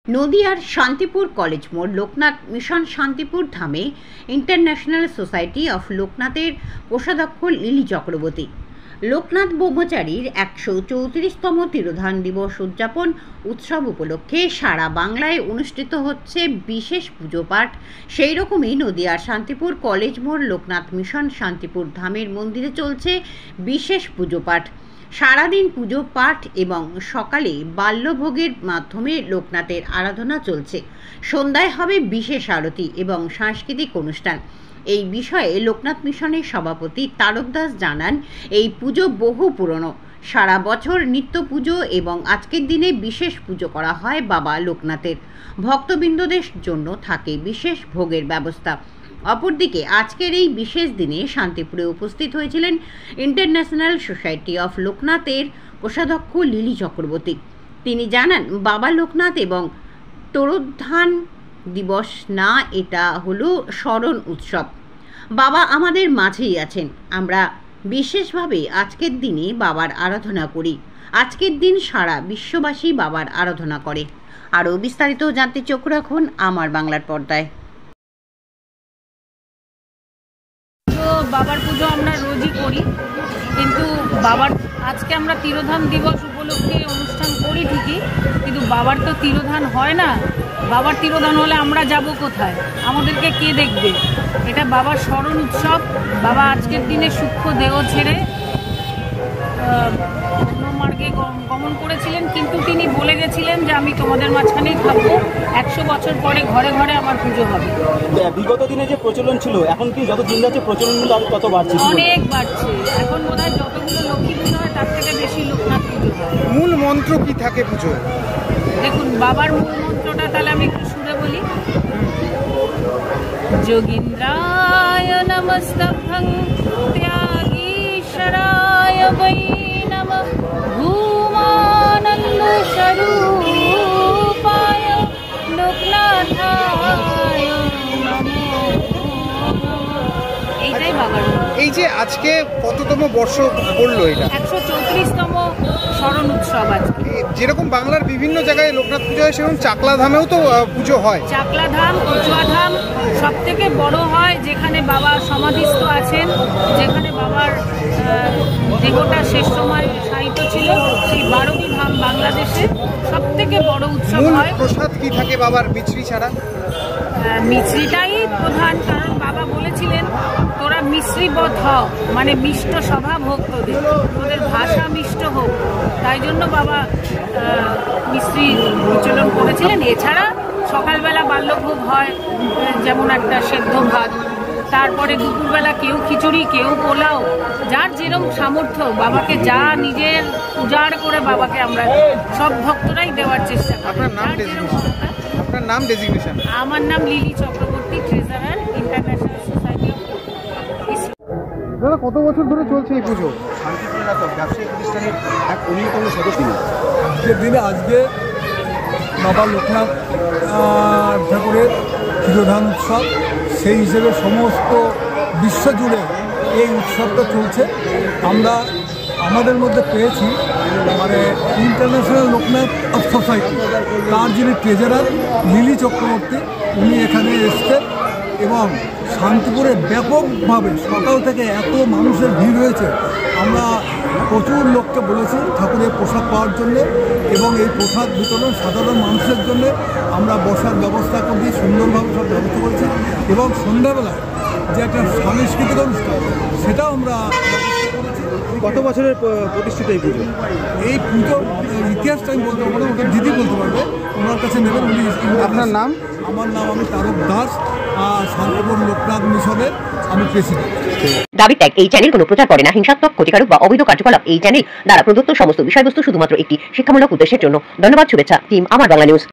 নদিয়ার শান্তিপুর কলেজ মোড় লোকনাথ মিশন শান্তিপুর ধামে ইন্টারন্যাশনাল সোসাইটি অফ লোকনাথের কোষাধ্যক্ষ লিলি চক্রবর্তী লোকনাথ ব্রহ্মচারীর 134তম তিরোধান দিবস উদযাপন উৎসব উপলক্ষে সারা বাংলায় অনুষ্ঠিত হচ্ছে বিশেষ পুজো পাঠ। সেই রকমই নদিয়ার শান্তিপুর কলেজ মোড় লোকনাথ মিশন শান্তিপুর ধামের মন্দিরে চলছে বিশেষ পুজো পাঠ। সারাদিন পুজো পাঠ এবং সকালে বাল্যভোগের মাধ্যমে লোকনাথের আরাধনা চলছে। সন্ধ্যায় হবে বিশেষ আরতি এবং সাংস্কৃতিক অনুষ্ঠান। এই বিষয়ে লোকনাথ মিশনের সভাপতি তারক দাস জানান, এই পুজো বহু পুরনো। সারা বছর নিত্য পুজো এবং আজকের দিনে বিশেষ পুজো করা হয় বাবা লোকনাথের। ভক্তবৃন্দদের জন্য থাকে বিশেষ ভোগের ব্যবস্থা। অপরদিকে আজকের এই বিশেষ দিনে শান্তিপুরে উপস্থিত হয়েছিলেন ইন্টারন্যাশনাল সোসাইটি অফ লোকনাথের কোষাধ্যক্ষ লিলি চক্রবর্তী। তিনি জানান, বাবা লোকনাথ এবং তিরোধান দিবস না, এটা হলো স্মরণ উৎসব। বাবা আমাদের মাঝেই আছেন। আমরা বিশেষভাবে আজকের দিনে বাবার আরাধনা করি। আজকের দিন সারা বিশ্ববাসী বাবার আরাধনা করে। আরও বিস্তারিত জানতে চোখ রাখুন আমার বাংলার পর্দায়। বাবার পুজো আমরা রোজই করি, কিন্তু বাবার আজকে আমরা তিরোধান দিবস উপলক্ষে অনুষ্ঠান করি ঠিকই, কিন্তু বাবার তো তিরোধান হয় না। বাবার তিরোধান হলে আমরা যাব কোথায়? আমাদেরকে কে দেখবে? এটা বাবার স্মরণ উৎসব। বাবা আজকের দিনে সূক্ষ্ম দেহ ছেড়ে অন্য মার্গে গমন করেছিলেন, কিন্তু তিনি বলে গেছিলেন যে আমি তোমাদের মাঝখানেই থাকবো। 100 বছর পরে ঘরে ঘরে আমার পুজো হবে। বিগত দিনে যে প্রচলন ছিল, এখন কি যত দিন যাচ্ছে প্রচলনগুলো আরো কত বাড়ছে? অনেক বাড়ছে। এখন বোধহয় যতগুলো লক্ষ্মী পুজো হয় তার থেকে বেশি লোকনাথ পুজো হয়। মূল মন্ত্র কি থাকে পুজো? দেখুন, বাবার মূল মন্ত্রটা তাহলে আমি একটু সুরে বলি। যোগীন্দ্রায় নমস্তভ্যং ত্যাগীশ্বরায় বৈ নমঃ ভূমানন্দ স্বরূপায় লোকনাথায় নমো। এইটাই বাবার। এই যে আজকে কততম বর্ষ পড়লো এটা? 134তম স্মরণ উৎসব আজকে। যেরকম বাংলার বিভিন্ন জায়গায় লোকনাথ পুজো হয়, সেরকম চাকলা ধামেও তো পুজো হয়। চাকলা ধাম, কচুয়া ধাম সব থেকে বড় হয়, যেখানে বাবা সমাধিস্থ আছেন, যেখানে বাবার দেহটা শেষ সময় শায়িত ছিল। সেই 12টি ধাম বাংলাদেশে সব থেকে বড় উৎসব হয়। প্রসাদ কি থাকে বাবার মিছরি ছাড়া? মিছরিটাই প্রধান, কারণ বাবা বলেছিলেন তোরা মিশ্রিবধ হ, মানে মিষ্ট স্বভাব হোক তোদের, তোদের ভাষা মিষ্ট হোক। তাই জন্য বাবা মিশ্রি প্রচলন করেছিলেন। এছাড়া সকালবেলা বাল্যভোগ হয়, যেমন একটা সেদ্ধ ভাত, তারপরে দুপুরবেলা কেউ খিচুড়ি, কেউ পোলাও, যার যেরকম সামর্থ্য, বাবাকে যা নিজের উজাড় করে বাবাকে আমরা সব ভক্তরাই দেওয়ার চেষ্টা করি। আপনার নাম ডেজিগনেশন? আমার নাম lily Chakraborty, treasurer, international society of. দাদা, কত বছর ধরে চলছে এই পুজো? শান্তিপুরের ব্যবসায়িক প্রতিষ্ঠানের এক অন্যতম সদস্য। যে দিনে আজকে বাবা লোকনাথ ঠাকুরের তিরোধান উৎসব, সেই হিসেবে সমস্ত বিশ্ব জুড়ে এই উৎসবটা চলছে। আমরা আমাদের মধ্যে পেয়েছি মানে ইন্টারন্যাশনাল লোকনাথ অফ সোসাইটি, তার যিনি ট্রেজারার লিলি চক্রবর্তী, উনি এখানে এসছেন এবং শান্তিপুরে ব্যাপকভাবে সকাল থেকে এত মানুষের ভিড় হয়েছে। আমরা প্রচুর লোককে বলেছি ঠাকুরের প্রসাদ পাওয়ার জন্যে, এবং এই প্রসাদ বিতরণ সাধারণ মানুষের জন্যে আমরা বসার ব্যবস্থা করি, সুন্দরভাবে সব ব্যবস্থা করেছি। এবং সন্ধ্যাবেলায় যে একটা সাংস্কৃতিক অনুষ্ঠান, সেটাও আমরা কত বছরের প্রতিষ্ঠিত এই পুজো? এই পুজো ইতিহাসটা আমি বলতে পারবো না, ওটা দিদি বলতে পারবে, ওনার কাছে নেবেন। উনি। আপনার নাম? আমার নাম আমি তারক দাস, শান্তিপুর লোকনাথ মিশনের আমি প্রেসিডেন্ট। দাবি ত্যাগ এই চ্যানেল কোনো প্রচার করে না। হিংসাত্মক, ক্ষতিকারক বা অবৈধ কার্যকলাপ এই চ্যানেল দ্বারা প্রদত্ত সমস্ত বিষয়বস্তু শুধুমাত্র একটি শিক্ষামূলক উদ্দেশ্যের জন্য। ধন্যবাদ। শুভেচ্ছা টিম আমার বাংলা নিউজ।